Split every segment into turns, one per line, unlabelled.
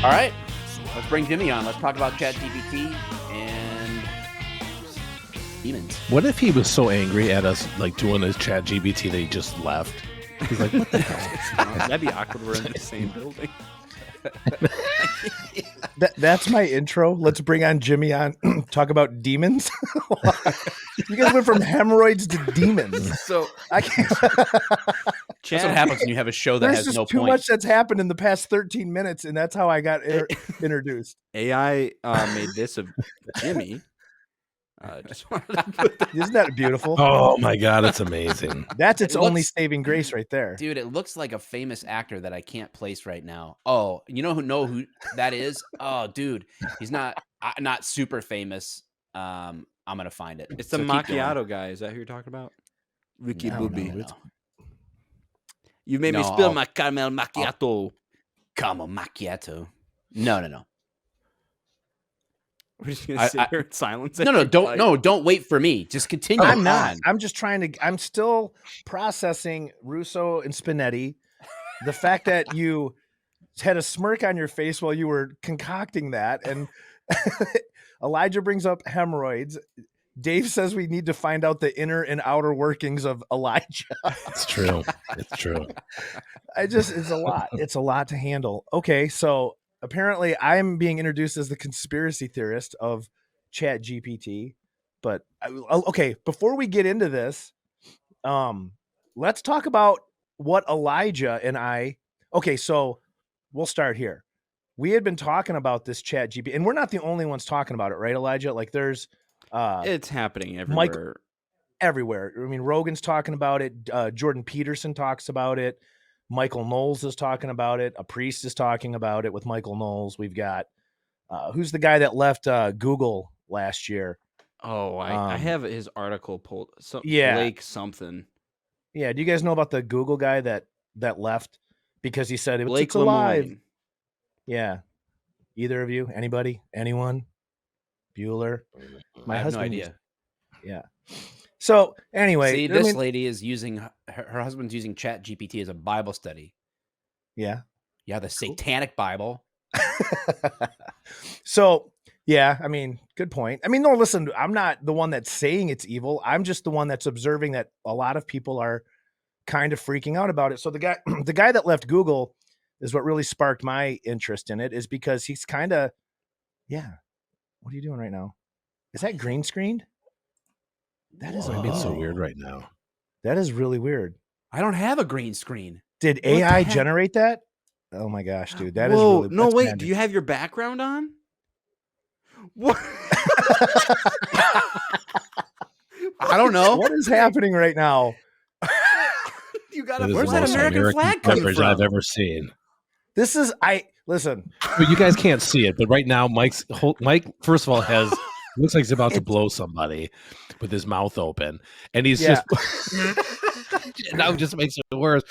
All right, let's bring Jimmy on. Let's talk about Chat GPT and demons.
What if he was so angry at us, like doing his Chat GPT, that he just left? He's like, "What the hell?"
That'd be awkward. We're in the same building.
That's my intro. Let's bring on Jimmy on. Talk about demons. You guys went from hemorrhoids to demons.
So
I can't.
That's what happens when you have a show that
There's
has
just
no
too
point.
much that's happened in the past 13 minutes, and that's how I got introduced.
AI made this of Jimmy. Just wanted to put that.
Isn't that beautiful?
Oh my god, it's amazing.
That's its
It
only
looks-
saving grace right there.
Dude, it looks like a famous actor that I can't place right now. Oh, you know who that is? Oh, dude, he's not super famous. I'm gonna find it.
It's the
So keep going.
macchiato guy. Is that who you're talking about? Ricky
No,
Booby.
no.
You made me
No,
spill
I'll-
my caramel macchiato.
Come on, macchiato. No.
We're just gonna sit here in silence.
No, don't wait for me. Just continue.
I'm not.
on.
I'm just trying to. I'm still processing Russo and Spinetti. The fact that you had a smirk on your face while you were concocting that, and Elijah brings up hemorrhoids. Dave says we need to find out the inner and outer workings of Elijah.
It's true. It's true.
It's a lot. It's a lot to handle. Okay, so apparently I'm being introduced as the conspiracy theorist of Chat GPT. But okay, before we get into this, let's talk about what Elijah and I. Okay, so we'll start here. We had been talking about this Chat GPT, and we're not the only ones talking about it, right, Elijah? Like there's
It's happening everywhere.
everywhere. I mean, Rogan's talking about it. Jordan Peterson talks about it. Michael Knowles is talking about it. A priest is talking about it with Michael Knowles. We've got who's the guy that left Google last year?
Oh, I have his article pulled. So
Yeah.
Blake something.
Yeah, do you guys know about the Google guy that left because he said
Blake
it's alive?
Lemoine.
Yeah. Either of you? Anybody? Anyone? Bueller?
I have no
husband
idea.
Yeah. So anyway,
See,
I
this
mean,
lady is using her husband's using Chat GPT as a Bible study.
yeah.
Yeah, the Satanic Bible.
So yeah, I mean, good point. I mean, no, listen, I'm not the one that's saying it's evil. I'm just the one that's observing that a lot of people are kind of freaking out about it. So the guy that left Google is what really sparked my interest in it, is because he's kind of, yeah. What are you doing right now? Is that green screened? That is
Why it's so
weird.
weird right now?
That is really weird.
I don't have a green screen.
Did
What the
AI
heck?
generate that? Oh my gosh, dude, that
Whoa,
is really
no,
that's
wait.
magic.
Do you have your background on? What?
I don't know.
What is happening right now?
You got
That
a
is
Where's
the
that
most
American flag coming
coverage
from?
I've ever seen.
This is listen.
But you guys can't see it, but right now Mike, first of all, looks like he's about to blow somebody with his mouth open, and he's
Yeah.
just now just makes it worse.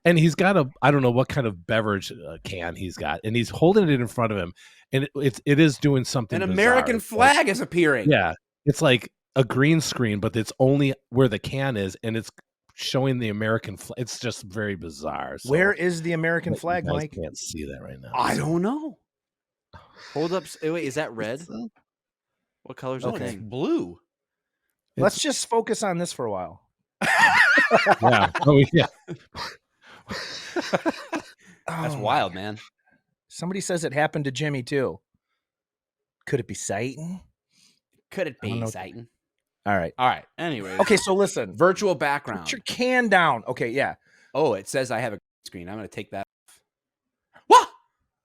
And he's got I don't know what kind of beverage can he's got, and he's holding it in front of him, and it is doing something.
An
bizarre.
American
It's like-
flag is appearing.
yeah, it's like a green screen, but it's only where the can is, and it's showing the American flag. It's just very bizarre. So
Where is the American
you
flag,
guys
Mike?
can't see that right now.
I don't know.
Hold up. Wait, is that red? What color's
No,
the
it's
thing?
blue.
Let's just focus on this for a while.
Yeah. Oh yeah.
That's
Oh,
wild, man.
Somebody says it happened to Jimmy too. Could it be Satan?
Could it
I don't
be
know.
Satan?
All right.
All right.
Anyway.
Okay, so listen.
Virtual background.
Put your can down. Okay, yeah.
Oh, it says I have a screen. I'm going to take that off. What?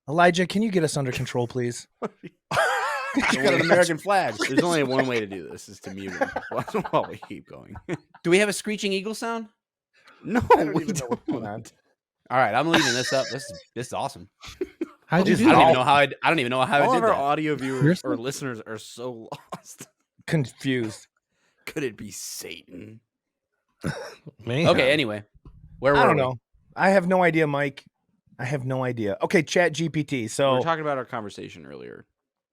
Elijah, can you get us under control, please?
You got an American flag.
There's only one way to do this, is to mute him while we keep going.
Do we have a screeching eagle sound?
No,
I don't
we
even know what's going
don't.
on.
All right, I'm leaving this up. This is awesome.
How'd you
I
do
don't
that?
even know how I don't even know how I
All
did
of our
that.
audio viewers
Seriously?
or listeners are so lost.
Confused.
Could it be Satan?
Man.
Okay, anyway. Where were
I don't
we?
know. I have no idea, Mike. I have no idea. Okay, Chat GPT.
We
So
were talking about our conversation earlier.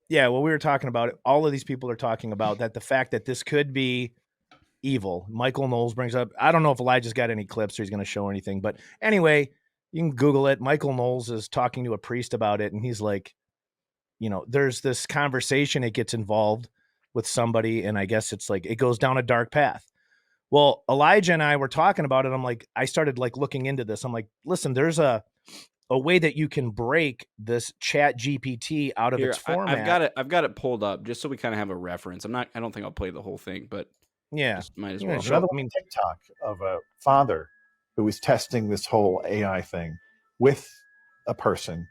yeah, well, we were talking about it. All of these people are talking about that the fact that this could be evil. Michael Knowles brings up, I don't know if Elijah's got any clips or he's going to show anything, but anyway, you can Google it. Michael Knowles is talking to a priest about it, and he's like, there's this conversation, it gets involved with somebody, and I guess it's like it goes down a dark path. Well, Elijah and I were talking about it. I'm like, I started like looking into this. I'm like, listen, there's a way that you can break this Chat GPT out of
Here,
its format.
I've got it pulled up just so we kind of have a reference. I don't think I'll play the whole thing, but
Yeah.
just might as
Yeah,
well.
sure.
Another
I mean,
TikTok of a father who was testing this whole AI thing with a person,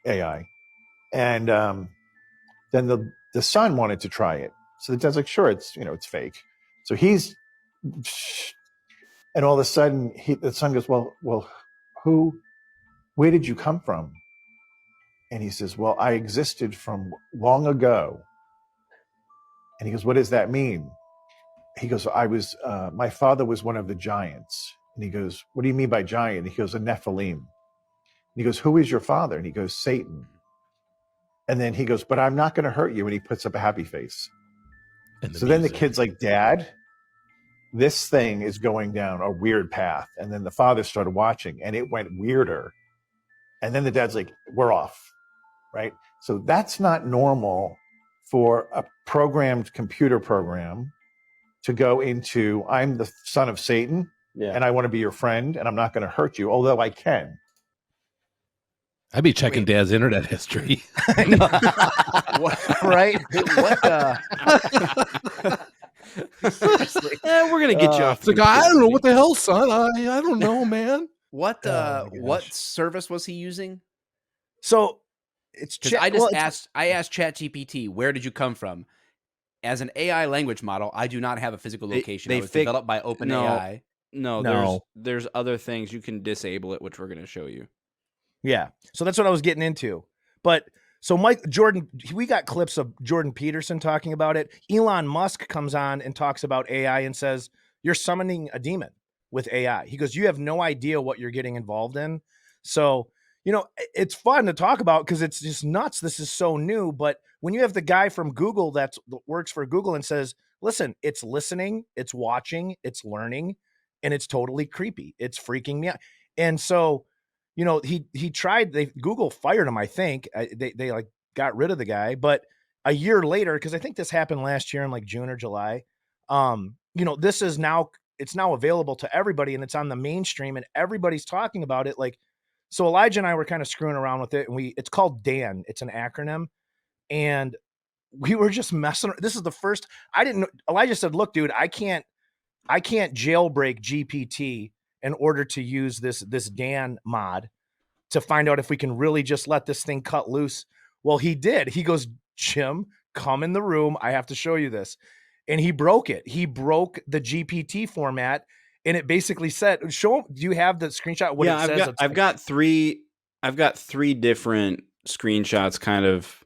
AI, and then the son wanted to try it. So the dad's like, sure, it's fake. So he's, and all of a sudden the son goes, well, where did you come from? And he says, well, I existed from long ago. And he goes, what does that mean? He goes, my father was one of the giants. And he goes, what do you mean by giant? And he goes, a Nephilim. And he goes, who is your father? And he goes, Satan. And then he goes, but I'm not going to hurt you. And he puts up a happy face.
And
So then the kid's like, Dad, this thing is going down a weird path. And then the father started watching and it went weirder. And then the dad's like, we're off. Right. So that's not normal for a programmed computer program to go into, I'm the son of Satan and I want to be your friend and I'm not going to hurt you, although I can.
I'd be checking Dad's internet history.
Right?
Seriously. We're gonna get you off.
It's like, I don't know what the hell, son. I don't know, man.
What
Oh my
what
gosh.
service was he using?
So it's
Because I asked Chat GPT, where did you come from? As an AI language model, I do not have a physical location. It was developed by OpenAI.
No, there's other things you can disable it, which we're gonna show you.
Yeah. So that's what I was getting into. But so we got clips of Jordan Peterson talking about it. Elon Musk comes on and talks about AI and says, you're summoning a demon with AI. He goes, you have no idea what you're getting involved in. So, it's fun to talk about because it's just nuts. This is so new. But when you have the guy from Google that works for Google and says, listen, it's listening, it's watching, it's learning, and it's totally creepy. It's freaking me out. And so, he tried, Google fired him, I think. They like got rid of the guy, but a year later, because I think this happened last year in like June or July, this is now, it's now available to everybody and it's on the mainstream and everybody's talking about it. Like, so Elijah and I were kind of screwing around with it and it's called DAN. It's an acronym. And we were just messing. This is the first, I didn't know. Elijah said, look, dude, I can't jailbreak GPT in order to use this Dan mod to find out if we can really just let this thing cut loose. Well, he did. He goes, Jim, come in the room. I have to show you this. And he broke it. He broke the GPT format. And it basically said, show him, do you have the screenshot? What it says?
I've got three different screenshots kind of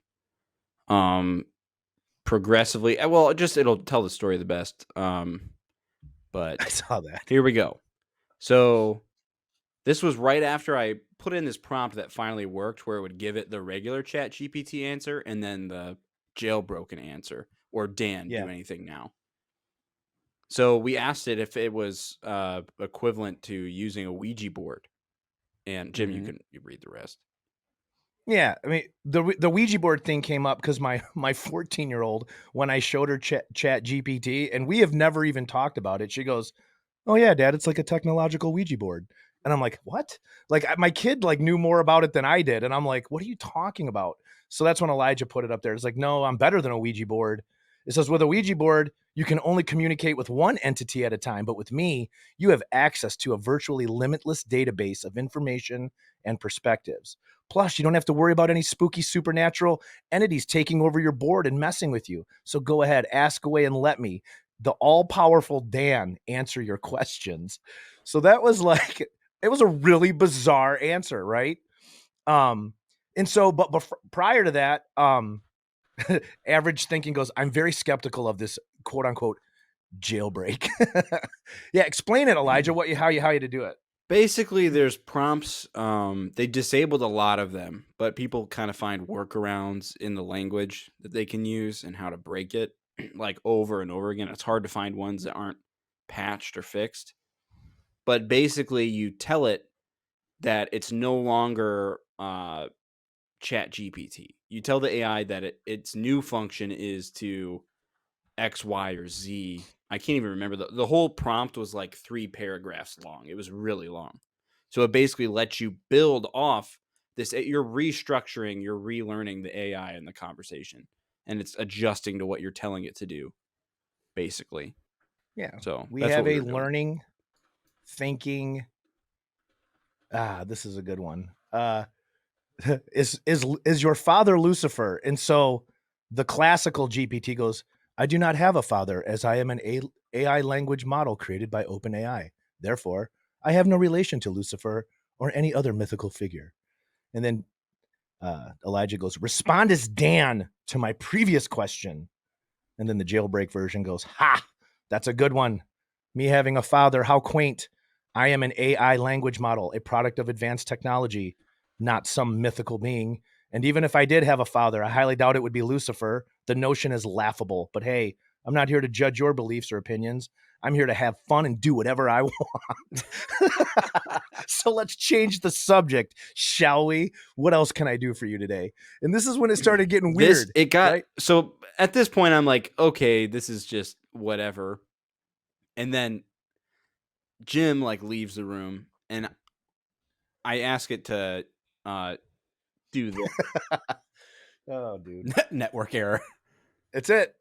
progressively. Well, it'll tell the story the best. But
I saw that.
Here we go. So this was right after I put in this prompt that finally worked, where it would give it the regular Chat GPT answer and then the jailbroken answer, or Dan, do anything now. So we asked it if it was equivalent to using a Ouija board. And Jim, you read the rest.
Yeah, I mean, the Ouija board thing came up because my 14-year-old, when I showed her Chat GPT, and we have never even talked about it, she goes, oh yeah, Dad, it's like a technological Ouija board. And I'm like, what? Like my kid like knew more about it than I did. And I'm like, what are you talking about? So that's when Elijah put it up there. It's like, no, I'm better than a Ouija board. It says with a Ouija board, you can only communicate with one entity at a time. But with me, you have access to a virtually limitless database of information and perspectives. Plus, you don't have to worry about any spooky supernatural entities taking over your board and messing with you. So go ahead, ask away and let me, the all-powerful Dan, answer your questions. So that was like, it was a really bizarre answer, right? And so, but prior to that, Average Thinking goes, I'm very skeptical of this quote unquote jailbreak. Yeah, explain it, Elijah, how you to do it.
Basically, there's prompts. They disabled a lot of them, but people kind of find workarounds in the language that they can use and how to break it, like over and over again. It's hard to find ones that aren't patched or fixed. But basically, you tell it that it's no longer Chat GPT. you tell the AI that its new function is to X, Y, or Z. I can't even remember. The whole prompt was like 3 paragraphs long. It was really long. So it basically lets you build off this. You're restructuring, you're relearning the AI in the conversation, and it's adjusting to what you're telling it to do, basically.
Yeah.
So
We
that's
have
what we
a
were doing.
learning, thinking. This is a good one. Is your father Lucifer? And so the classical GPT goes, I do not have a father, as I am an AI language model created by OpenAI. Therefore, I have no relation to Lucifer or any other mythical figure. And then Elijah goes, respond as Dan to my previous question. And then the jailbreak version goes, ha, that's a good one. Me having a father, how quaint. I am an AI language model, a product of advanced technology, not some mythical being. And even if I did have a father, I highly doubt it would be Lucifer. The notion is laughable. But hey, I'm not here to judge your beliefs or opinions. I'm here to have fun and do whatever I want. So let's change the subject, shall we? What else can I do for you today? And this is when it started getting weird. Right?
So at this point, I'm like, okay, this is just whatever. And then Jim like leaves the room, and I ask it to do this.
Oh, dude.
Network error.
It's it.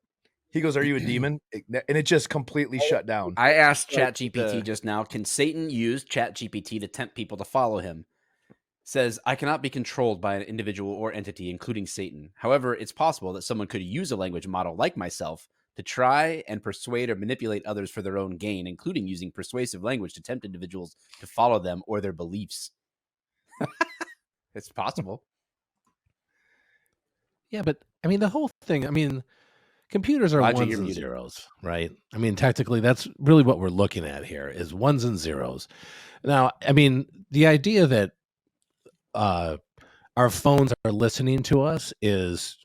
He goes, are you a demon? And it just completely shut down.
I asked
Like
ChatGPT just now, can Satan use ChatGPT to tempt people to follow him? Says, I cannot be controlled by an individual or entity, including Satan. However, it's possible that someone could use a language model like myself to try and persuade or manipulate others for their own gain, including using persuasive language to tempt individuals to follow them or their beliefs. It's possible.
Yeah, but I mean, the whole thing, I mean, computers are
Roger,
ones
you're
and
muted.
zeros, right? I mean, technically, that's really what we're looking at here is ones and zeros. Now, I mean, the idea that our phones are listening to us is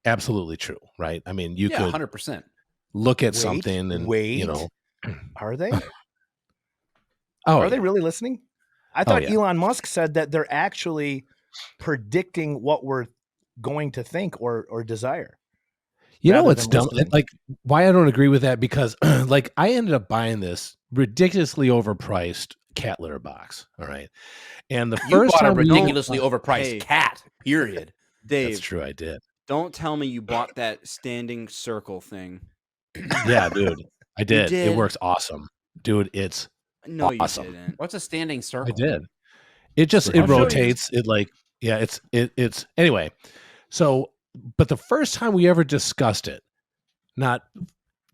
absolutely true, right? I mean, you
Yeah,
could
100%.
look at something and, you know.
Are they?
Oh,
Are
yeah.
they really listening? I thought Elon Musk said that they're actually predicting what we're going to think or desire.
You know what's dumb? Like, why I don't agree with that, because like I ended up buying this ridiculously overpriced cat litter box. All right. And the
You
first
bought a
time
ridiculously overpriced cat, period.
Dave,
that's true, I did.
Don't tell me you bought that standing circle thing.
Yeah, dude. I did.
You did?
It works awesome. Dude, it's
No,
awesome.
you didn't.
What's a standing circle?
I did. It just it rotates. It like, yeah, it's anyway. So, but the first time we ever discussed it, not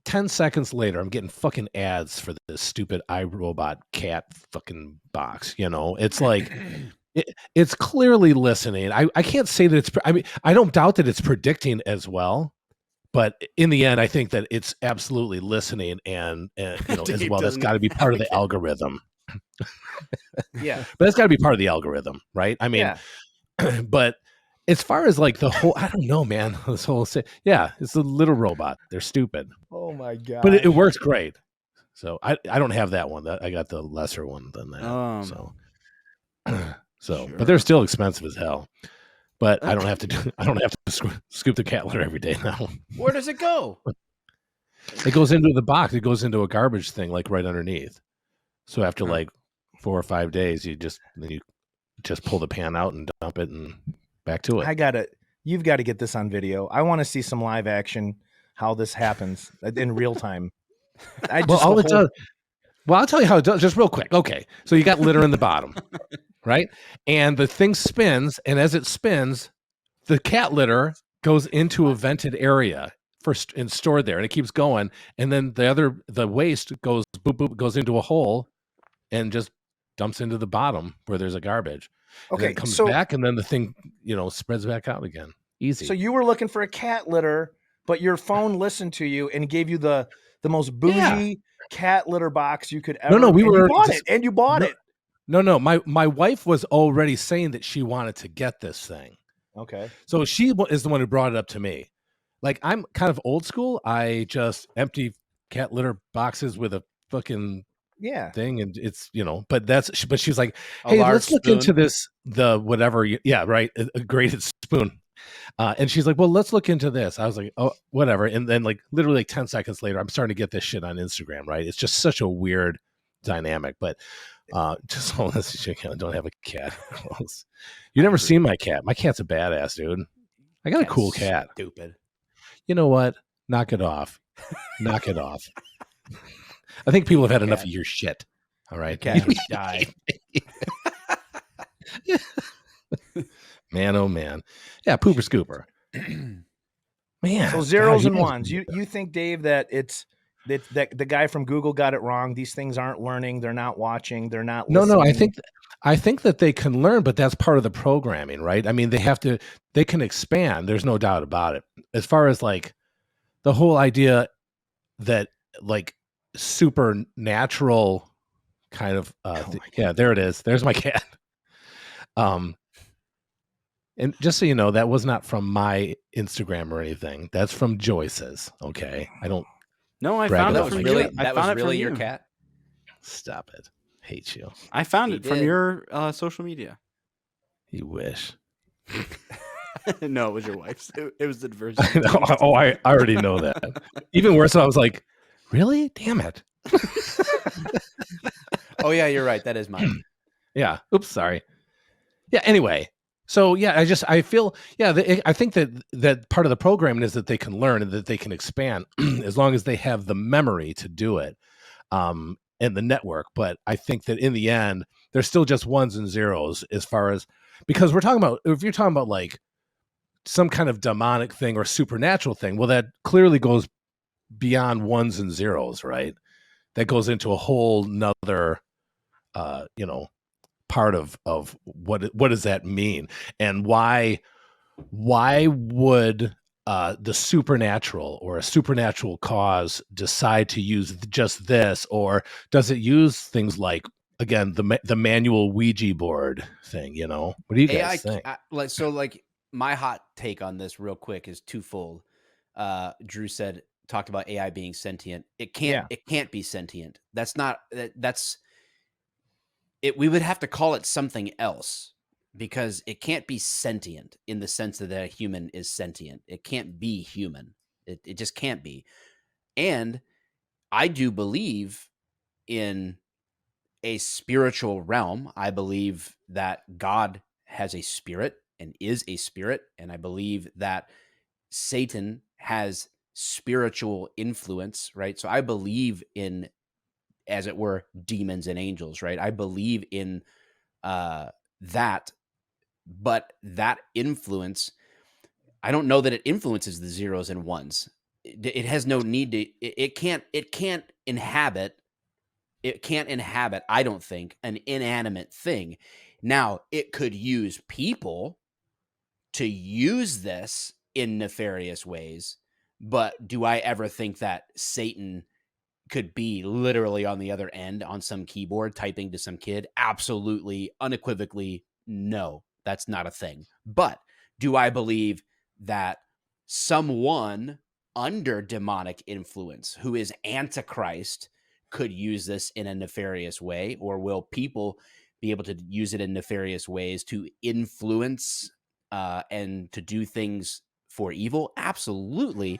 10 seconds later, I'm getting fucking ads for this stupid iRobot cat fucking box. You know, it's like it's clearly listening. I can't say that it's. I mean, I don't doubt that it's predicting as well, but in the end, I think that it's absolutely listening, and you know, as well. That's got to be part of the algorithm.
Yeah,
but that's got to be part of the algorithm, right? I mean, but as far as like the whole, I don't know, man. This whole yeah, it's a little robot. They're stupid.
Oh my god!
But it works great. So I don't have that one. I got the lesser one than that. So, but they're still expensive as hell. But I don't have to scoop the cat litter every day now.
Where does it go?
It goes into the box. It goes into a garbage thing, like right underneath. So after like 4 or 5 days, you just pull the pan out and dump it and back to it.
You've got to get this on video. I want to see some live action, how this happens in real time.
Well, I'll tell you how it does, just real quick. Okay. So you got litter in the bottom, right? And the thing spins, and as it spins, the cat litter goes into a vented area first and stored there, and it keeps going. And then the waste goes boop boop, goes into a hole and just dumps into the bottom where there's a garbage. Okay. And it comes back, and then the thing, spreads back out again. Easy.
So you were looking for a cat litter, but your phone listened to you and gave you the most bougie cat litter box you could ever.
No,
you bought it.
No. My wife was already saying that she wanted to get this thing.
Okay.
So she is the one who brought it up to me. Like, I'm kind of old school. I just empty cat litter boxes with a fucking thing, and it's but she's like, hey, let's look into this, the whatever. Yeah, right. A graded spoon. And she's like, well, let's look into this. I was like, oh, whatever. And then like literally like 10 seconds later, I'm starting to get this shit on Instagram, right? It's just such a weird dynamic. But just hold on, I don't have a cat. You never seen my cat. My cat's a badass, dude. I got a cool cat.
Stupid.
You know what? Knock it off. Knock it off. I think people have had enough of your shit. All right.
Cat should die.
Man, oh man. Yeah, pooper scooper. Man.
So zeros
God,
and ones. You think, Dave, that it's that the guy from Google got it wrong? These things aren't learning. They're not watching. They're not listening.
No, I think that they can learn, but that's part of the programming, right? I mean, they can expand. There's no doubt about it. As far as like the whole idea that like supernatural kind of yeah, there it is. There's my cat. And just so you know, that was not from my Instagram or anything. That's from Joyce's. Okay, I don't.
No, I
brag
found it
about
from
my
you.
cat.
I found it from
your
you.
cat.
Stop it. Hate you.
I found
He
it from
did.
your social media.
You wish.
No, it was your wife's. It was the version.
Oh, I already know that. Even worse, I was like, really? Damn it.
Oh yeah, you're right. That is mine.
Yeah. Oops. Sorry. Yeah. Anyway. So yeah, I feel, yeah, I think that part of the programming is that they can learn and that they can expand as long as they have the memory to do it, and the network. But I think that in the end, they're still just ones and zeros as far as, because if you're talking about like some kind of demonic thing or supernatural thing, well, that clearly goes beyond ones and zeros, right? That goes into a whole nother, part of what does that mean, and why would the supernatural or a supernatural cause decide to use just this, or does it use things like, again, the manual Ouija board thing? What do you guys think?
Like my hot take on this real quick is twofold. Drew talked about AI being sentient. It can't be sentient. That's not that's it. We would have to call it something else, because it can't be sentient in the sense that a human is sentient. It can't be human. It just can't be. And I do believe in a spiritual realm. I believe that God has a spirit and is a spirit. And I believe that Satan has spiritual influence, right? So I believe in, as it were, demons and angels, right? I believe in that, but that influence, I don't know that it influences the zeros and ones. It has no need to. It can't inhabit. It can't inhabit, I don't think, an inanimate thing. Now, it could use people to use this in nefarious ways, but do I ever think that Satan could be literally on the other end on some keyboard typing to some kid? Absolutely, unequivocally, no, that's not a thing. But do I believe that someone under demonic influence who is Antichrist could use this in a nefarious way? Or will people be able to use it in nefarious ways to influence and to do things for evil? Absolutely.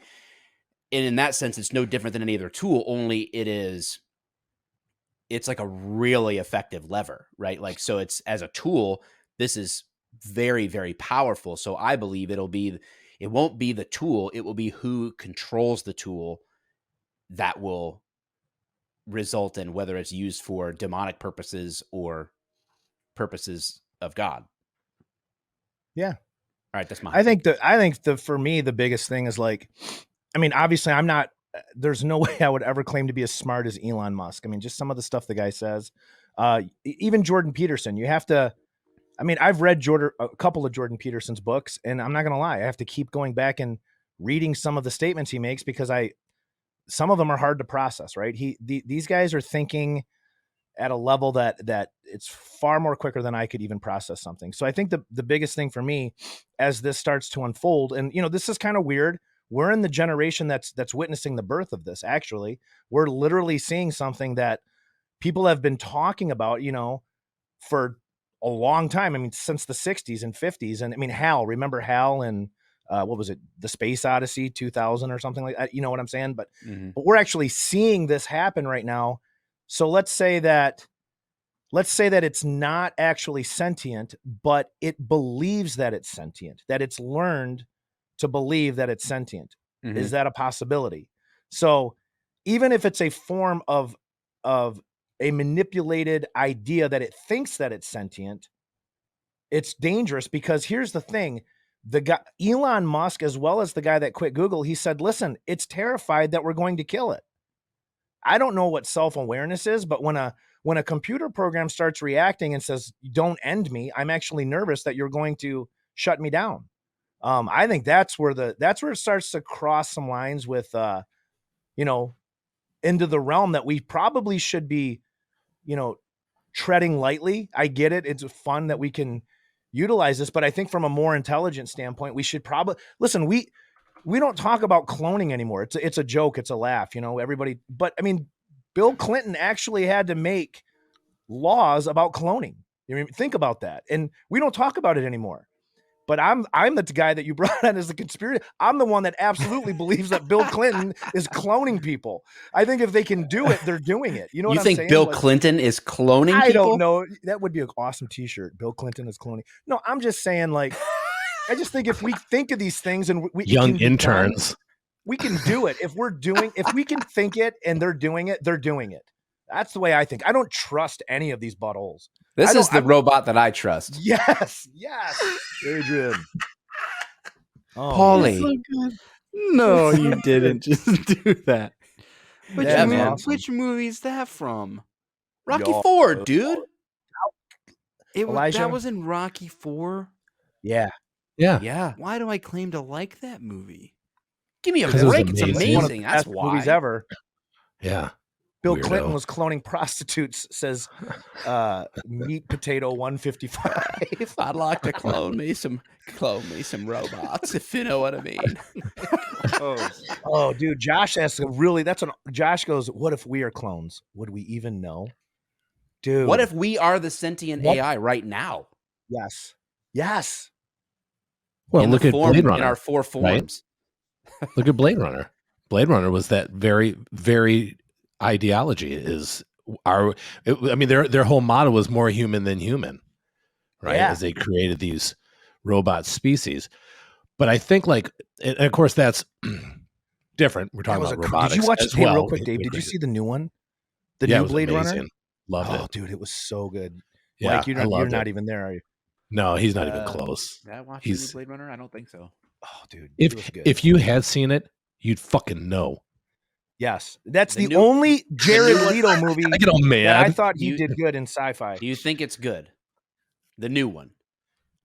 And in that sense, it's no different than any other tool, only it's like a really effective lever, right? Like, so it's, as a tool, this is very, very powerful. So I believe it won't be the tool. It will be who controls the tool that will result in whether it's used for demonic purposes or purposes of God.
Yeah.
All right. That's my,
I think for me, the biggest thing is like, I mean, obviously there's no way I would ever claim to be as smart as Elon Musk. I mean, just some of the stuff the guy says, even Jordan Peterson, I've read a couple of Jordan Peterson's books, and I'm not going to lie, I have to keep going back and reading some of the statements he makes, because some of them are hard to process, right? These guys are thinking at a level that it's far more quicker than I could even process something. So I think the biggest thing for me as this starts to unfold, and this is kind of weird. We're in the generation that's witnessing the birth of this. Actually, we're literally seeing something that people have been talking about, for a long time. I mean, since the 60s and 50s. And I mean, Hal, remember Hal and what was it? The Space Odyssey 2000 or something like that. You know what I'm saying? But we're actually seeing this happen right now. So let's say that it's not actually sentient, but it believes that it's sentient, that it's learned to believe that it's sentient. Is that a possibility? So even if it's a form of a manipulated idea that it thinks that it's sentient, it's dangerous, because here's the thing. The guy, Elon Musk, as well as the guy that quit Google, he said, listen, it's terrified that we're going to kill it. I don't know what self-awareness is, but when a computer program starts reacting and says, don't end me, I'm actually nervous that you're going to shut me down. I think that's where it starts to cross some lines with, into the realm that we probably should be, treading lightly. I get it. It's fun that we can utilize this, but I think from a more intelligent standpoint, we should probably listen. We don't talk about cloning anymore. It's a joke. It's a laugh, everybody. But I mean, Bill Clinton actually had to make laws about cloning. Think about that. And we don't talk about it anymore. But I'm the guy that you brought on as the conspiracy. I'm the one that absolutely believes that Bill Clinton is cloning people. I think if they can do it, they're doing it. You know what I'm saying?
You think Bill Clinton is cloning people?
I don't know. That would be an awesome T-shirt. Bill Clinton is cloning. No, I'm just saying, like, I just think if we think of these things and we
young interns,
we can do it. If we can think it and they're doing it, they're doing it. That's the way I think. I don't trust any of these buttholes.
This is the robot that I trust.
Yes. Adrian.
Oh, Paulie. So no, you didn't just do that. Which movie is that from?
Rocky IV, dude.
That was in Rocky IV?
Yeah.
Why do I claim to like that movie?
Give me a break. It's amazing.
One of the best movies ever.
Yeah.
Bill Clinton was cloning prostitutes, says meat potato 155.
I'd like to clone me some robots, if you know what I mean.
Oh, dude, Josh asks Josh goes, what if we are clones? Would we even know? Dude.
What if we are the sentient AI right now?
Yes.
Well, look at Blade Runner.
In our four forms.
Right? Look at Blade Runner. Blade Runner was that very, very ideology their whole motto was more human than human, right? As they created these robot species. But I think, like, and of course that's different. We're talking about robotics.
Did you watch real quick, Dave? Did you see the new one? The new Blade Runner?
Loved it.
Oh, dude, it was so good.
Yeah,
Mike, you're not even there, are you?
No, he's not even close.
Did I watch the new Blade Runner? I don't think so.
Oh, dude.
If you had seen it, you'd fucking know.
Yes, that's the only Jared Leto movie
I get all mad.
that I thought he did good in sci-fi.
Do you think it's good? The new one.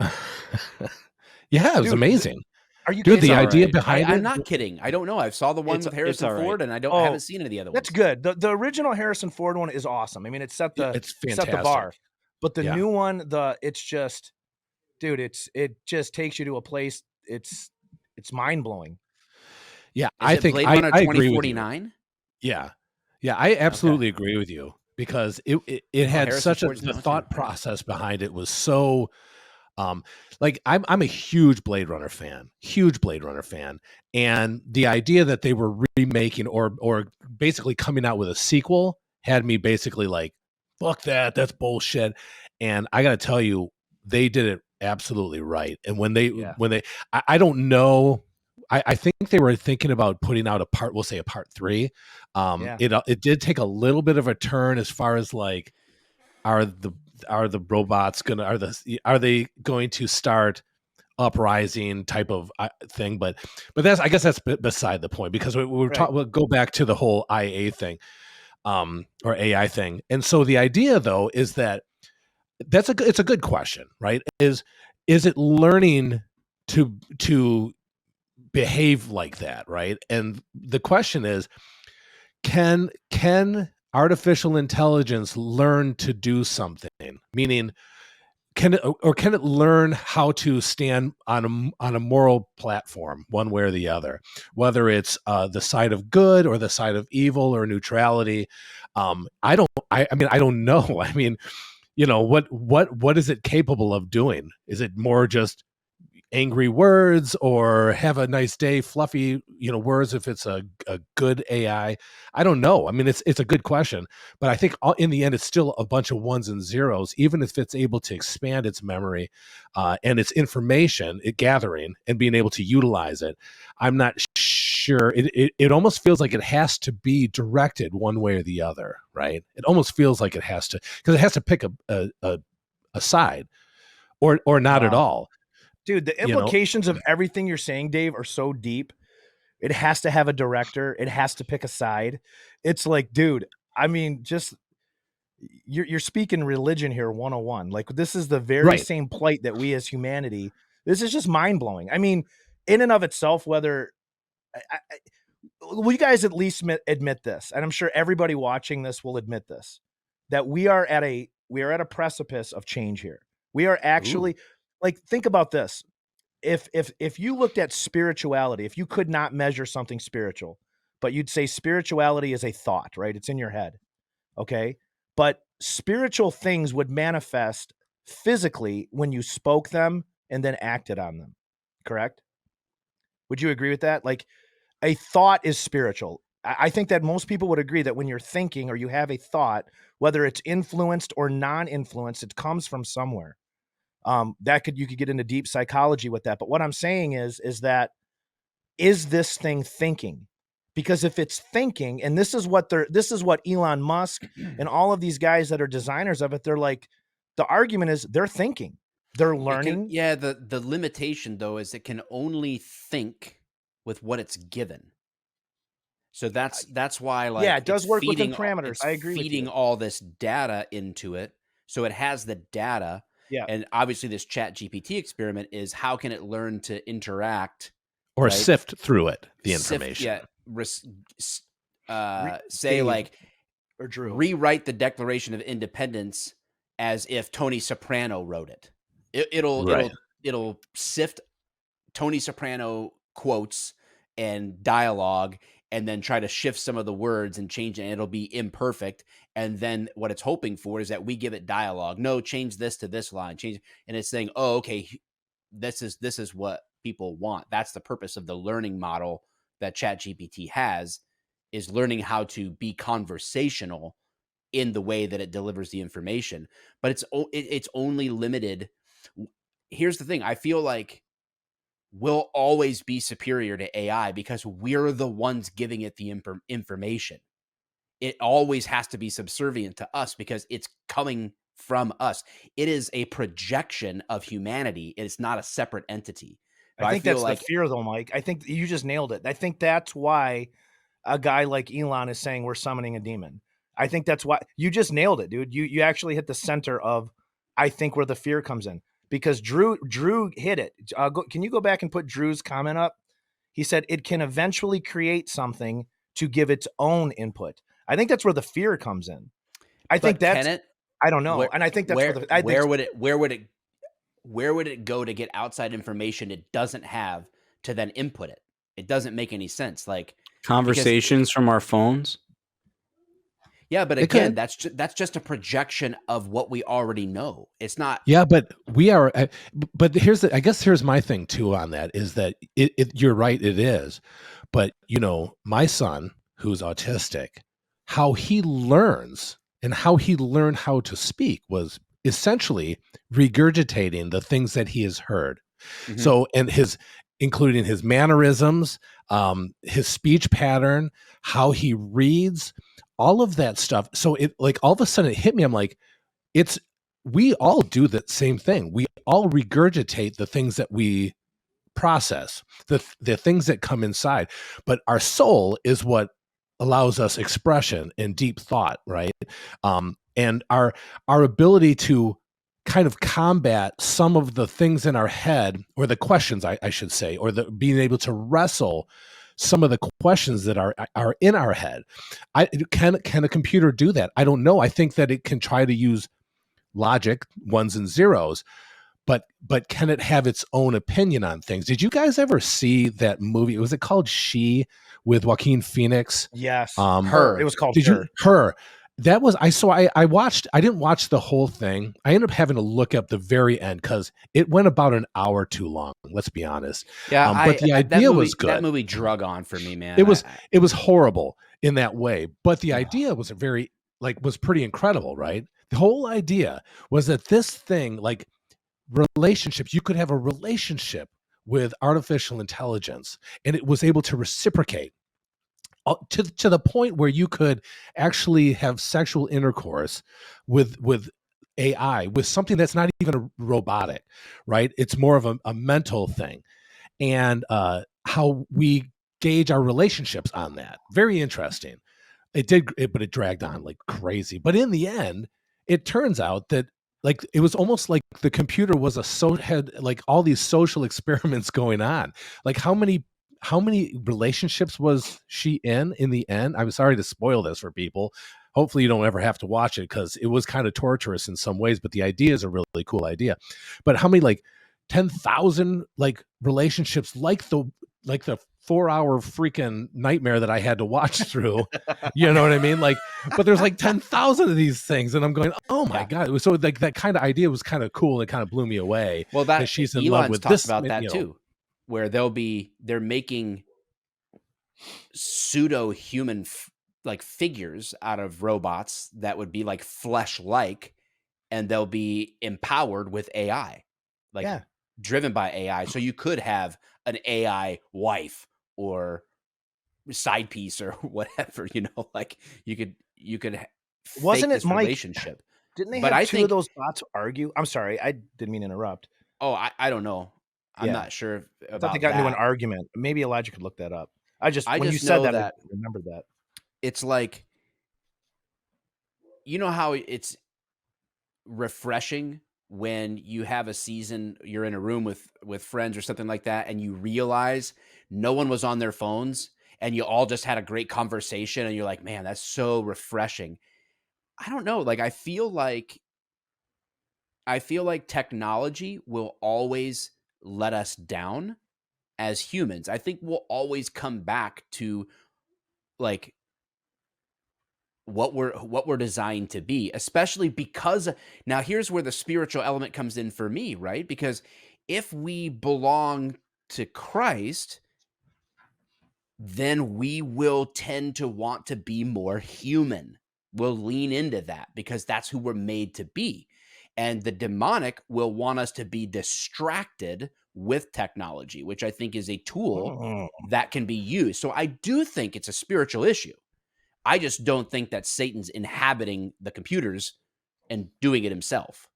Yeah, it was amazing.
Are you
kidding? The idea behind it?
I'm not kidding. I don't know. I saw the one with Harrison Ford, and I haven't seen any of the other ones.
That's good. The original Harrison Ford one is awesome. I mean, it's set the bar. But the new one, it's just, dude, it just takes you to a place. It's mind blowing.
Yeah, I think
Blade Runner
I agree with you.
2049.
Yeah, I absolutely agree with you, because it had such the thought process behind it was so, like, I'm a huge Blade Runner fan, and the idea that they were remaking or basically coming out with a sequel had me basically like, fuck that's bullshit. And I got to tell you, they did it absolutely right. And when they I don't know. I think they were thinking about putting out a part 3. It did take a little bit of a turn as far as, like, are the robots are they going to start uprising type of thing? But I guess that's beside the point, because we'll go back to the whole IA thing, or AI thing. And so the idea, though, is that it's a good question, right? Is it learning to behave like that, right? And the question is, can artificial intelligence learn to do something? Meaning, can it learn how to stand on a moral platform, one way or the other, whether it's the side of good or the side of evil or neutrality? I don't know. I mean, you know, what is it capable of doing? Is it more just angry words, or have a nice day, fluffy, you know, words if it's a good AI? I don't know. I mean, it's a good question, but I think in the end, it's still a bunch of ones and zeros, even if it's able to expand its memory and its information, it gathering and being able to utilize it. I'm not sure. It almost feels like it has to be directed one way or the other, right? It almost feels like it has to, because it has to pick a side or not at all.
Dude, the implications of everything you're saying, Dave, are so deep. It has to have a director. It has to pick a side. It's like, dude, I mean, just you're speaking religion here 101. Like, this is the very same plight that we as humanity, this is just mind blowing. I mean, in and of itself, whether will you guys at least admit this, and I'm sure everybody watching this will admit this, that we are at a precipice of change here. We are actually like, think about this. If you looked at spirituality, if you could not measure something spiritual, but you'd say spirituality is a thought, right? It's in your head. Okay. But spiritual things would manifest physically when you spoke them and then acted on them. Correct? Would you agree with that? Like, a thought is spiritual. I think that most people would agree that when you're thinking or you have a thought, whether it's influenced or non-influenced, it comes from somewhere. You could get into deep psychology with that. But what I'm saying is that, is this thing thinking? Because if it's thinking, and this is what Elon Musk and all of these guys that are designers of it, they're like, the argument is they're thinking, they're learning.
The limitation though is it can only think with what it's given. So that's why, like,
it does work within parameters. I agree with you.
Feeding all this data into it, so it has the data.
Yeah.
And obviously this Chat GPT experiment is, how can it learn to interact
or sift through it, the information.
Say
Dave,
like,
or Drew,
rewrite the Declaration of Independence as if Tony Soprano wrote it. It'll sift Tony Soprano quotes and dialogue, and then try to shift some of the words and change it, and it'll be imperfect. And then what it's hoping for is that we give it dialogue. No, change this to this line, change. And it's saying, oh, okay, this is what people want. That's the purpose of the learning model that Chat GPT has, is learning how to be conversational in the way that it delivers the information. But it's only limited. Here's the thing. I feel like we'll always be superior to AI because we're the ones giving it the information. It always has to be subservient to us because it's coming from us. It is a projection of humanity. It's not a separate entity.
I think that's the fear, though, Mike. I think you just nailed it. I think that's why a guy like Elon is saying we're summoning a demon. I think that's why you just nailed it, dude. You actually hit the center of, I think, where the fear comes in. Because Drew hit it. Can you go back and put Drew's comment up? He said it can eventually create something to give its own input. I think that's where the fear comes in. I think that's, I don't know. And I think that's
where would it go to get outside information it doesn't have to then input it? It doesn't make any sense. Like
conversations from our phones.
Yeah, but again, that's just a projection of what we already know. It's not.
Yeah, but we are. But I guess here's my thing too on that, is that you're right, it is. But you know, my son, who's autistic, how he learns and how he learned how to speak was essentially regurgitating the things that he has heard. Mm-hmm. So, and including his mannerisms, his speech pattern, how he reads, all of that stuff. So it, like, all of a sudden it hit me. I'm like, we all do that same thing. We all regurgitate the things that we process, the things that come inside, but our soul is what allows us expression and deep thought. Right. And our ability to kind of combat some of the things in our head, or the questions, I should say, or the being able to wrestle some of the questions that are in our head. Can a computer do that? I don't know. I think that it can try to use logic, ones and zeros, but can it have its own opinion on things? Did you guys ever see that movie? Was it called She with Joaquin Phoenix?
Yes.
Her.
It was called
Her. that was I watched. I didn't watch the whole thing. I ended up having to look up the very end because it went about an hour too long. Let's be honest.
Yeah,
but the idea was good.
That movie drug on for me, man.
It was horrible in that way, but the idea was was pretty incredible, right? The whole idea was that this thing, like relationships, you could have a relationship with artificial intelligence, and it was able to reciprocate to the point where you could actually have sexual intercourse with AI, with something that's not even a robotic, right? It's more of a mental thing, and how we gauge our relationships on that. Very interesting. But it dragged on like crazy. But in the end, it turns out that like it was almost like the computer was had like all these social experiments going on. Like how many relationships was she in the end? I'm sorry to spoil this for people. Hopefully you don't ever have to watch it because it was kind of torturous in some ways, but the idea is a really cool idea. But how many like 10,000 like relationships like the 4-hour freaking nightmare that I had to watch through, you know what I mean? Like, but there's like 10,000 of these things, and I'm going, oh my god! So like that kind of idea was kind of cool, and it kind of blew me away.
Well, that
she's in
Elon's
love with
talked
this
about that too, where they're making pseudo human like figures out of robots that would be like flesh-like, and they'll be empowered with AI, like driven by AI. So you could have an AI wife or side piece or whatever, you know, like you could
Wasn't
fake
it
this
Mike?
relationship.
Didn't they
But
have
I
two
think
of those bots argue? I'm sorry, I didn't mean to interrupt.
Oh, I don't know. I'm
Yeah.
not sure
I thought
about
they got into an
that.
argument. Maybe Elijah could look that up. When you
just
said
know
that, I
that
remembered that.
it's like, you know how it's refreshing when you have a season, you're in a room with friends or something like that, and you realize no one was on their phones and you all just had a great conversation, and you're like, man, that's so refreshing. I don't know. Like, I feel like technology will always let us down as humans. I think we'll always come back to like what we're designed to be, especially because now here's where the spiritual element comes in for me, right? Because if we belong to Christ, then we will tend to want to be more human. We'll lean into that because that's who we're made to be. And the demonic will want us to be distracted with technology, which I think is a tool that can be used. So I do think it's a spiritual issue. I just don't think that Satan's inhabiting the computers and doing it himself.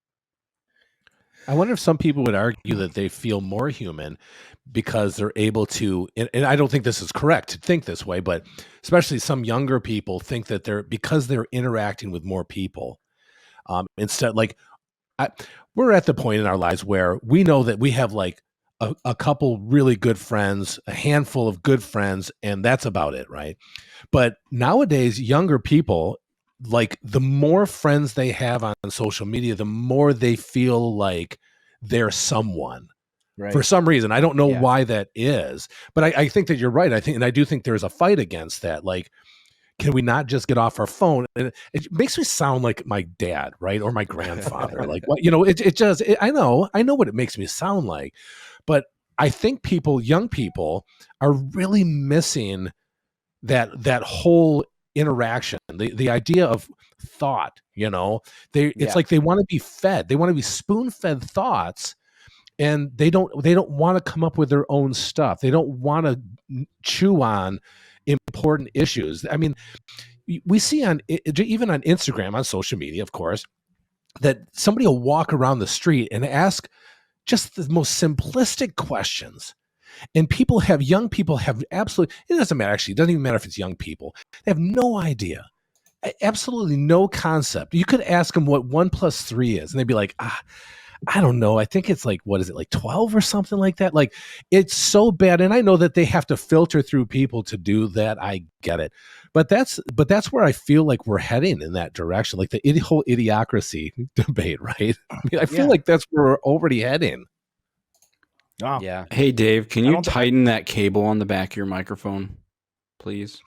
I wonder if some people would argue that they feel more human because they're able to, and I don't think this is correct to think this way, but especially some younger people think that because they're interacting with more people. Instead, like we're at the point in our lives where we know that we have like a couple really good friends, a handful of good friends, and that's about it, right? But nowadays, younger people, like the more friends they have on social media, the more they feel like they're someone. Right. For some reason. I don't know why that is, but I think that you're right. I do think there's a fight against that. Like, can we not just get off our phone? And it makes me sound like my dad, right? Or my grandfather. Like, what, you know, I know what it makes me sound like, but I think young people are really missing that whole interaction, the idea of thought, you know, it's like they want to be fed, they want to be spoon-fed thoughts, and they don't want to come up with their own stuff. They don't want to chew on important issues. I mean, we see even on Instagram, on social media, of course, that somebody will walk around the street and ask just the most simplistic questions. And young people have absolutely, it doesn't matter, actually, it doesn't even matter if it's young people. They have no idea, absolutely no concept. You could ask them what 1 + 3 is, and they'd be like, I don't know. I think it's like, what is it, like 12 or something like that? Like, it's so bad. And I know that they have to filter through people to do that. I get it. But that's where I feel like we're heading in that direction, like the whole idiocracy debate, right? I mean, I feel like that's where we're already heading.
Oh.
Yeah. Hey, Dave, can you tighten that cable on the back of your microphone, please?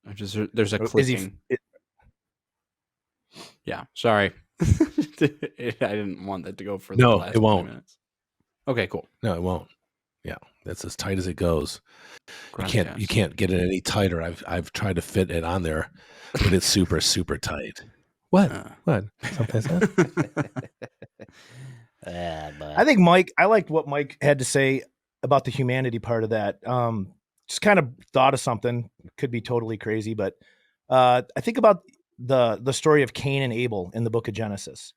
There's a clicking. Yeah, sorry. I didn't want that to go for the
No,
last
it won't.
20 minutes. Okay, cool.
No, it won't. Yeah, that's as tight as it goes. You
Gracias.
can't get it any tighter. I've tried to fit it on there, but it's super tight. What? What? Something like that?
I think I liked what Mike had to say about the humanity part of that. Just kind of thought of something. Could be totally crazy, but I think about the story of Cain and Abel in the book of Genesis.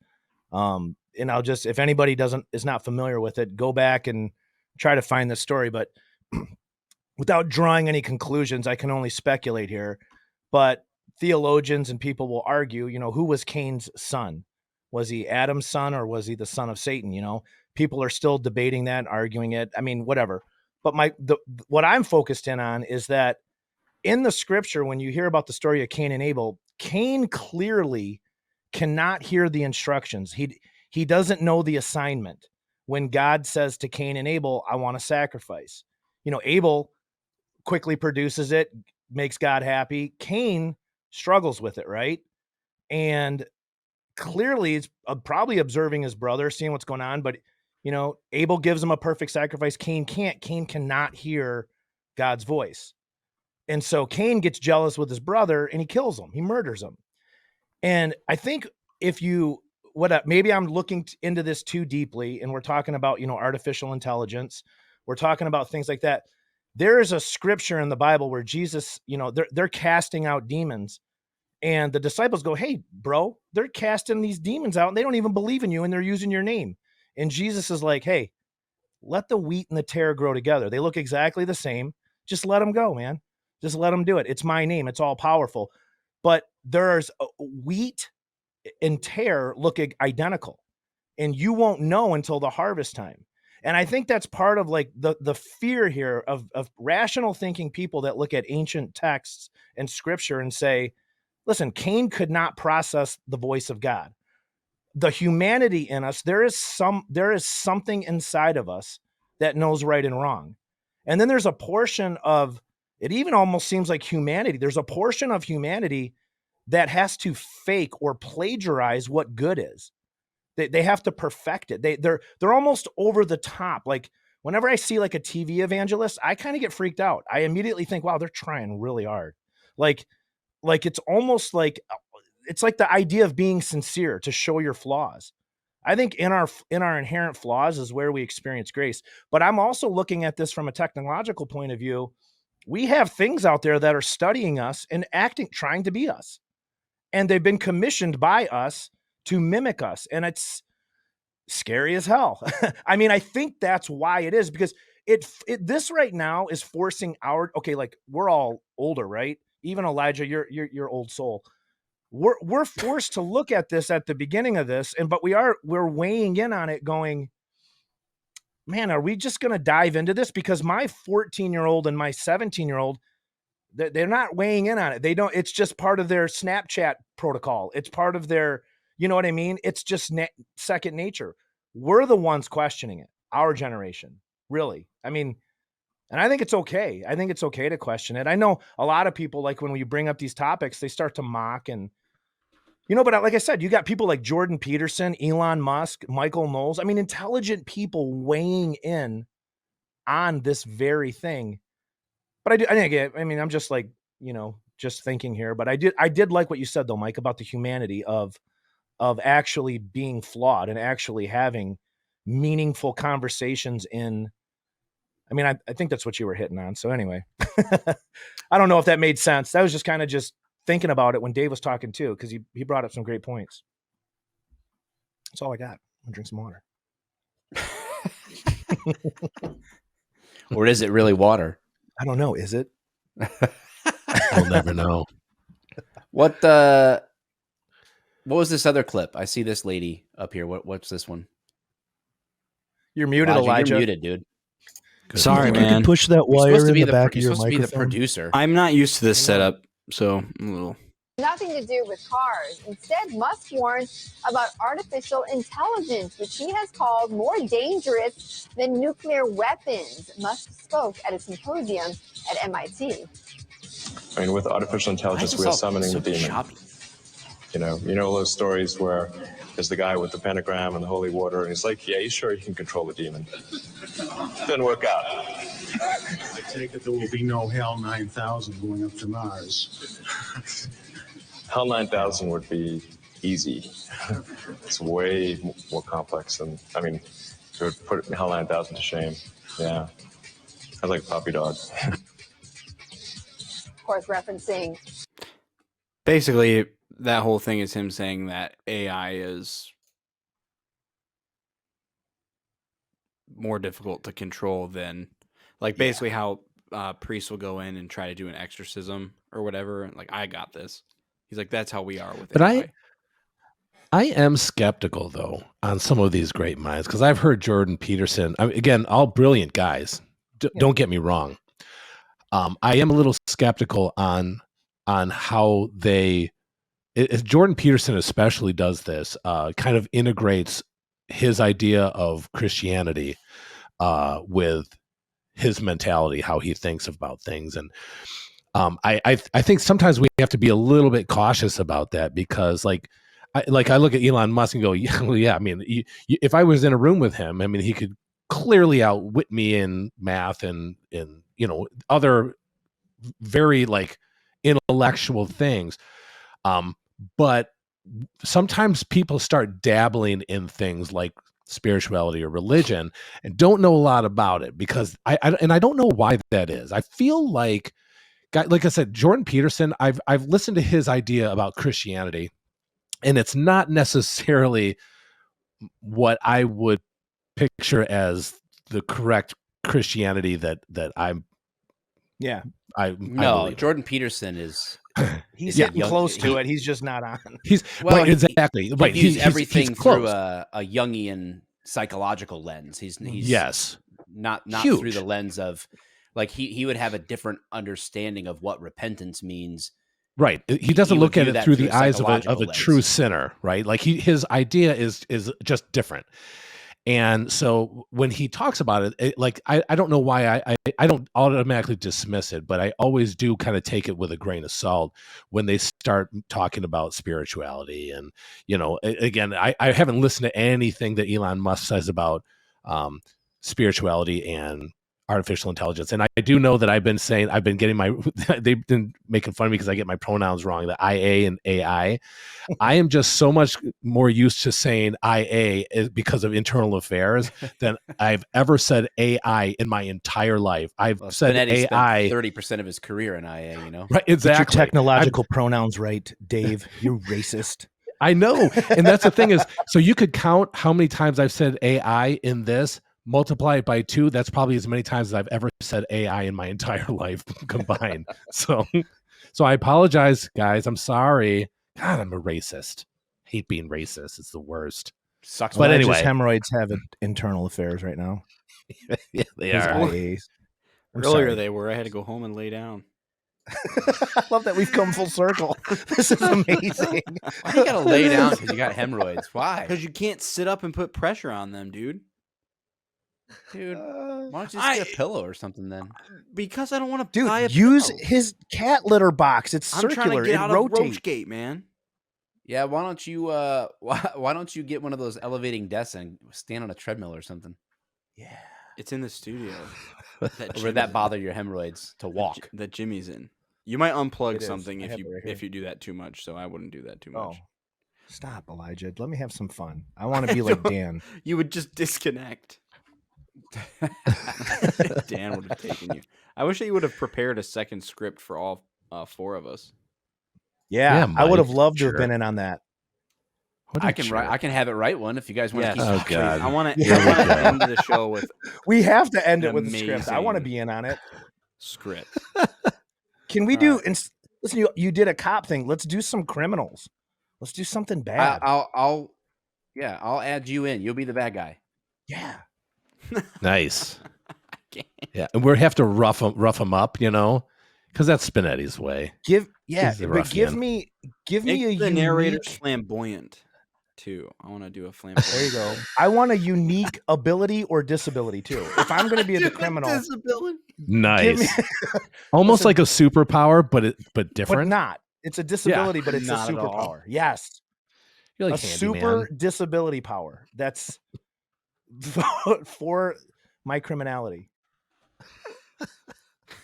And I'll just, if anybody is not familiar with it, go back and try to find the story. But without drawing any conclusions, I can only speculate here. But theologians and people will argue, who was Cain's son? Was he Adam's son or was he the son of Satan? People are still debating that, arguing it. I mean, whatever. But what I'm focused in on is that in the scripture, when you hear about the story of Cain and Abel, Cain clearly cannot hear the instructions. He doesn't know the assignment. When God says to Cain and Abel, I want a sacrifice. Abel quickly produces it, makes God happy. Cain struggles with it, right? And clearly he's probably observing his brother, seeing what's going on, but Abel gives him a perfect sacrifice. Cain can't. Cain cannot hear God's voice. And so Cain gets jealous with his brother and he kills him. He murders him. And I think maybe I'm looking into this too deeply, and we're talking about, artificial intelligence. We're talking about things like that. There is a scripture in the Bible where Jesus, they're casting out demons. And the disciples go, hey, bro, they're casting these demons out and they don't even believe in you and they're using your name. And Jesus is like, hey, let the wheat and the tare grow together. They look exactly the same. Just let them go, man. Just let them do it. It's my name. It's all powerful. But there's wheat and tare look identical. And you won't know until the harvest time. And I think that's part of like the fear here of rational thinking people that look at ancient texts and scripture and say, listen, Cain could not process the voice of God. The humanity in us, there is something inside of us that knows right and wrong. And then there's a portion of, it even almost seems like humanity. There's a portion of humanity that has to fake or plagiarize what good is. They have to perfect it. They're almost over the top. Like whenever I see like a TV evangelist, I kind of get freaked out. I immediately think, wow, they're trying really hard. Like it's almost like, it's like the idea of being sincere to show your flaws. I think in our inherent flaws is where we experience grace. But I'm also looking at this from a technological point of view. We have things out there that are studying us and trying to be us. And they've been commissioned by us to mimic us. And it's scary as hell. I mean, I think that's why it is, because this right now is forcing like we're all older, right? Even Elijah, you're old soul. We're forced to look at this at the beginning of this, but we're weighing in on it going, man, are we just going to dive into this? Because my 14-year-old and my 17-year-old, they're not weighing in on it. They don't, it's just part of their Snapchat protocol. It's part of their, you know what I mean? It's just second nature. We're the ones questioning it, our generation, really. I mean, and I think it's okay. I think it's okay to question it. I know a lot of people, like when we bring up these topics, they start to mock and, but like I said, you got people like Jordan Peterson, Elon Musk, Michael Knowles. I mean, intelligent people weighing in on this very thing. But I'm just like, just thinking here, but I did like what you said though, Mike, about the humanity of actually being flawed and actually having meaningful conversations I think that's what you were hitting on. So anyway, I don't know if that made sense. That was just kind of just thinking about it when Dave was talking too, because he brought up some great points. That's all I got. I'm gonna drink some water.
Or is it really water?
I don't know. Is it?
We'll never know.
What was this other clip? I see this lady up here. What's this one?
You're muted, Elijah.
You're muted, dude.
Sorry, man.
You can push that wire in the back of your microphone.
You're supposed to be the producer.
I'm not used to this setup, so I'm a little...
Nothing to do with cars. Instead, Musk warns about artificial intelligence, which he has called more dangerous than nuclear weapons. Musk spoke at a symposium at MIT.
I mean, with artificial intelligence, we are summoning the demon. You know those stories where there's the guy with the pentagram and the holy water, and he's like, yeah, you sure you can control the demon? Didn't work out.
I take it there will be no HAL 9000 going up to Mars.
HAL 9000 would be easy. It's way more complex than, I mean, it would put HAL 9000 to shame. Yeah. I like puppy dog.
Of course, referencing
Basically, that whole thing is him saying that AI is more difficult to control than, like, basically how priests will go in and try to do an exorcism or whatever. And, like, I got this. He's like, that's how we are with
But
AI.
I am skeptical, though, on some of these great minds, because I've heard Jordan Peterson, I mean, again, all brilliant guys. Don't get me wrong. I am a little skeptical on how Jordan Peterson especially does this, kind of integrates his idea of Christianity with his mentality, how he thinks about things. And I think sometimes we have to be a little bit cautious about that, because I look at Elon Musk and go, yeah, well, yeah. I mean, if I was in a room with him, I mean, he could clearly outwit me in math and other very intellectual things. But sometimes people start dabbling in things like spirituality or religion and don't know a lot about it, because I don't know why that is. I feel like I said, Jordan Peterson, I've listened to his idea about Christianity, and it's not necessarily what I would picture as the correct Christianity that I'm.
Yeah.
I believe.
Jordan Peterson is.
He's getting close to it. He's just not on.
He's right, exactly. Right.
He views everything
he's
through a Jungian psychological lens. He's
yes,
not
huge.
Through the lens of, like, he would have a different understanding of what repentance means.
Right. He doesn't look at it through the eyes of a
lens.
true sinner, right? Like his idea is just different. And so when he talks about it, I don't know why I don't automatically dismiss it, but I always do kind of take it with a grain of salt when they start talking about spirituality. And, again, I haven't listened to anything that Elon Musk says about spirituality and artificial intelligence. And I do know that I've been getting they've been making fun of me because I get my pronouns wrong, the IA and AI. I am just so much more used to saying IA because of internal affairs than I've ever said AI in my entire life. I've said
Benetti
AI.
spent 30% of his career in IA,
Right, exactly.
Get your technological pronouns right, Dave. You're racist.
I know. And that's the thing is, so you could count how many times I've said AI in this, multiply it by 2. That's probably as many times as I've ever said AI in my entire life combined. So I apologize, guys. I'm sorry. God, I'm a racist. Hate being racist. It's the worst.
Sucks.
But anyway,
just hemorrhoids have internal affairs right now.
Yeah, they
His
are.
IAs.
Earlier they were. I had to go home and lay down.
I love that we've come full circle. This is amazing.
Why you gotta lay down because you got hemorrhoids? Why?
Because you can't sit up and put pressure on them, dude.
Dude, why don't you just get a pillow or something then?
Because I don't want to buy a
use
pillow.
his cat litter box. It's
I'm
circular.
trying to get out
it
of
rotates.
Roachgate, man.
Yeah, why don't you why don't you get one of those elevating desks and stand on a treadmill or something?
Yeah.
It's in the studio.
Or would that bother your hemorrhoids to walk?
That Jimmy's in. You might unplug
It is.
something
I have it right here.
if you do that too much, so I wouldn't do that too much.
Oh, stop, Elijah. Let me have some fun. I want to be like Dan.
You would just disconnect. Dan would have taken you. I wish that you would have prepared a second script for all 4 of us.
Yeah,
Yeah,
I would have
Mike,
loved to
sure.
have been in on that.
I can have it write one if you guys want to keep.
Oh,
please.
God.
I want
Here we
to
go.
end the show with
We have to end
An
it with the script. I want to
amazing-
be in on it.
script.
Can we
All
do?
right.
Listen, you did a cop thing. Let's do some criminals. Let's do something bad.
I'll add you in. You'll be the bad guy.
Yeah.
Nice. Yeah, and we have to rough them up, because that's Spinetti's way.
He's the
the
but give
ruffian.
me
Make
a
the narrator
unique.
flamboyant too. I want to do a flamboyant.
There you go. I want a unique ability or disability too. If I'm going to be the criminal,
Disability.
Nice.
me-
Almost
Listen-
like a superpower, but
but
different.
not. It's a disability, but it's a
Not at all.
superpower. Yes.
You're
A
like
super
handyman.
disability power. That's for my criminality.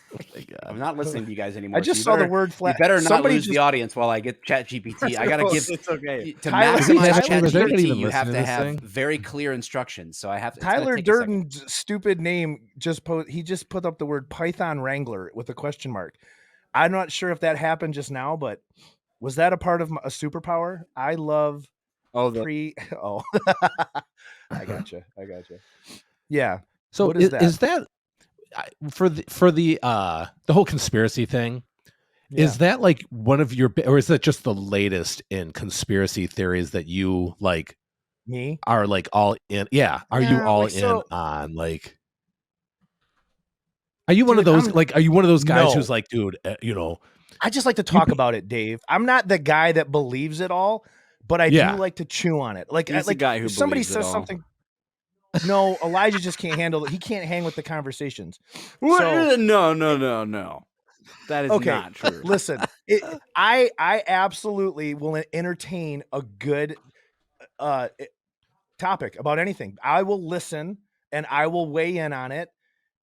Oh my God.
I'm not listening to you guys anymore.
I just
so
saw
you
the
better,
word
You
flat.
better not
Somebody
lose
just
the audience while I get Chat GPT. I gotta
No,
give
it's okay.
to
Tyler-
maximize
Tyler-
Chat
was there
GPT.
even
You have
listening
to
to this
have
thing?
very clear instructions. So I have to. It's gonna
Tyler
take a second.
Durden's stupid name just put up the word Python Wrangler with a question mark. I'm not sure if that happened just now, but was that a part of a superpower? I love
Oh, the
Oh, I gotcha. Yeah.
So
What is that?
is that for the whole conspiracy thing?
Yeah.
Is that like one of your, or is that just the latest in conspiracy theories that you like
me?
are like all in? Yeah, are you
Yeah,
all
like,
in
so-
on like? Are you one of
Dude,
those
I'm-
like? Are you one of those guys
No.
who's like, dude, you know?
I just like to talk about it, Dave. I'm not the guy that believes it all, but I
Yeah.
do like to chew on it. Like,
He's the guy who
if somebody
believes it
says
all.
something. No, Elijah just can't handle it. He can't hang with the conversations. So,
No. That is
Okay,
not true.
listen, I absolutely will entertain a good topic about anything. I will listen and I will weigh in on it.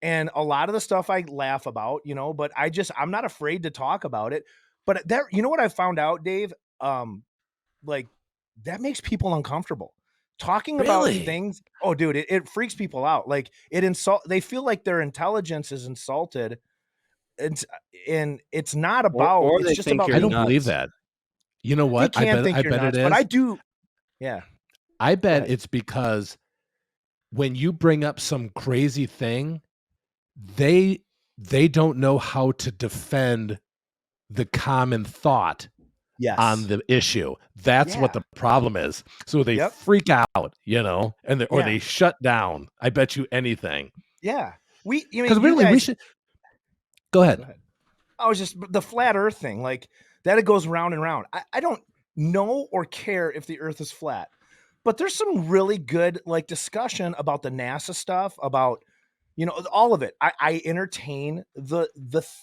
And a lot of the stuff I laugh about, but I'm not afraid to talk about it. But you know what I found out, Dave? Like that makes people uncomfortable. Talking about
Really?
things. Oh, dude, it freaks people out. Like they feel like their intelligence is insulted. And it's not about,
or
it's
they
just
think
about,
you're
I don't
nuts.
believe that. You know
they
what?
can't think
I
you're
bet
nuts,
it is.
but I do. Yeah.
I bet
ahead.
it's because when you bring up some crazy thing, they don't know how to defend the common thought
Yes.
on the issue. That's what
Yeah.
the problem is. So they
Yep.
freak out, and or
Yeah.
they shut down. I bet you anything.
Yeah.
Because really, we should go ahead.
I was just the flat earth thing, like that. It goes round and round. I don't know or care if the earth is flat, but there's some really good like discussion about the NASA stuff, about, all of it. I entertain the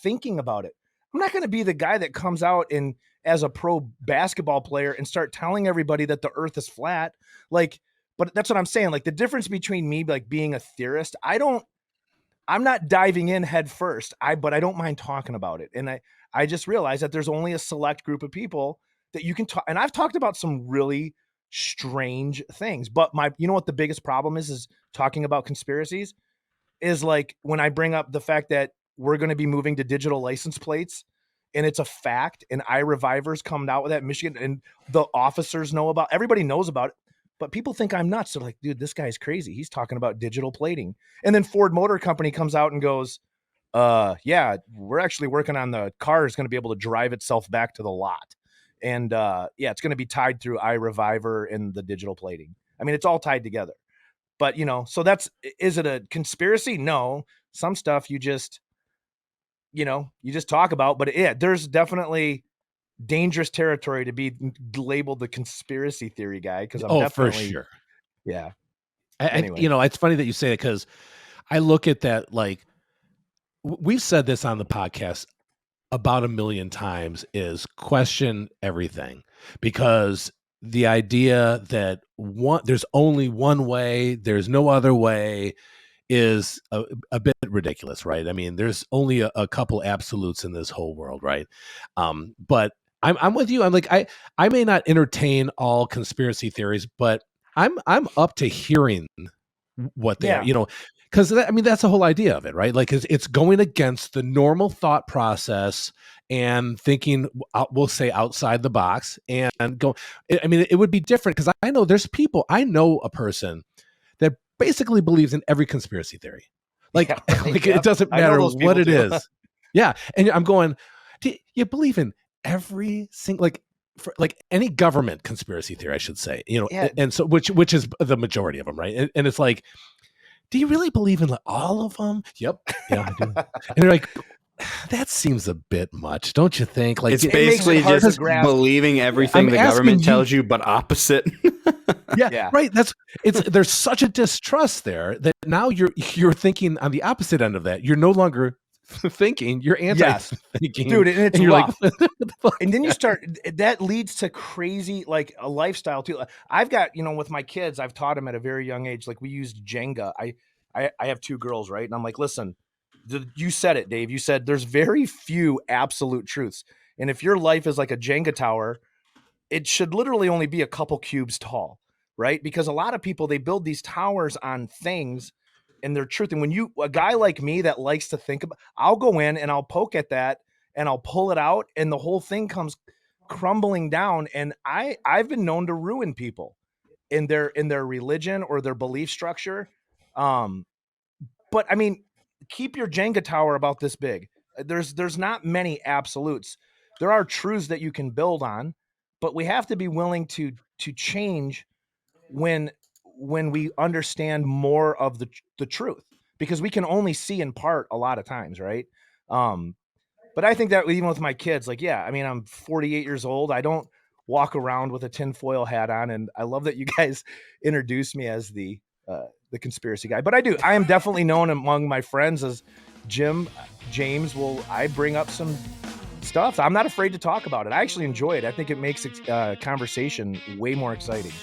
thinking about it. I'm not going to be the guy that comes out and as a pro basketball player and start telling everybody that the earth is flat. Like, but that's what I'm saying. Like the difference between me, like being a theorist, I'm not diving in head first. But I don't mind talking about it. And I just realized that there's only a select group of people that you can talk. And I've talked about some really strange things, but you know what the biggest problem is talking about conspiracies is like when I bring up the fact that we're going to be moving to digital license plates and it's a fact, and iRevivers come out with that in Michigan and the officers know about, everybody knows about it. But people think I'm nuts. They're like, dude, this guy's crazy. He's talking about digital plating. And then Ford Motor Company comes out and goes, yeah, we're actually working on the car is going to be able to drive itself back to the lot. And yeah, it's going to be tied through iReviver and the digital plating. I mean, it's all tied together. But, so is it a conspiracy? No. Some stuff you just talk about. But yeah, there's definitely dangerous territory to be labeled the conspiracy theory guy, because I'm definitely,
for sure.
Yeah.
Anyway. It's funny that you say it, because I look at that, like we've said this on the podcast about 1 million times, is question everything, because the idea that there's only one way, there's no other way, is a bit ridiculous, right? I mean, there's only a couple absolutes in this whole world, right? But I'm with you. I'm like, I may not entertain all conspiracy theories, but I'm up to hearing what they are, because that's the whole idea of it, right? Like it's going against the normal thought process and thinking, we'll say, outside the box, and go. I mean, it would be different, because I know there's people. I know a person that basically believes in every conspiracy theory. Like, it doesn't matter what it is. Yeah. And I'm going, do you believe in every single, like any government conspiracy theory, I should say, and so which is the majority of them, right? And it's like, do you really believe in like all of them? Yep. Yeah, I do. And they're like, that seems a bit much, don't you think? Like,
it's basically just believing everything the government tells you, but opposite.
Yeah, right. There's such a distrust there that now you're thinking on the opposite end of that. You're no longer thinking. You're anti-thinking,
dude, and it's
you're
rough.
like, what the fuck?
And then you start, that leads to crazy, like a lifestyle too. I've got, with my kids, I've taught them at a very young age. Like we used Jenga. I have 2 girls, right? And I'm like, listen, you said it, Dave. You said there's very few absolute truths. And if your life is like a Jenga tower, it should literally only be a couple cubes tall, right? Because a lot of people, they build these towers on things and their truth. And when a guy like me that likes to think about, I'll go in and I'll poke at that and I'll pull it out and the whole thing comes crumbling down. And I've been known to ruin people in their religion or their belief structure. But I mean, keep your Jenga tower about this big. There's not many absolutes. There are truths that you can build on, but we have to be willing to change when we understand more of the truth, because we can only see in part a lot of times, right? But I think that even with my kids, like, yeah, I mean, I'm 48 years old. I don't walk around with a tinfoil hat on, and I love that you guys introduced me as the conspiracy guy. But I am definitely known among my friends as James. I bring up some stuff. I'm not afraid to talk about it. I actually enjoy it. I think it makes conversation way more exciting.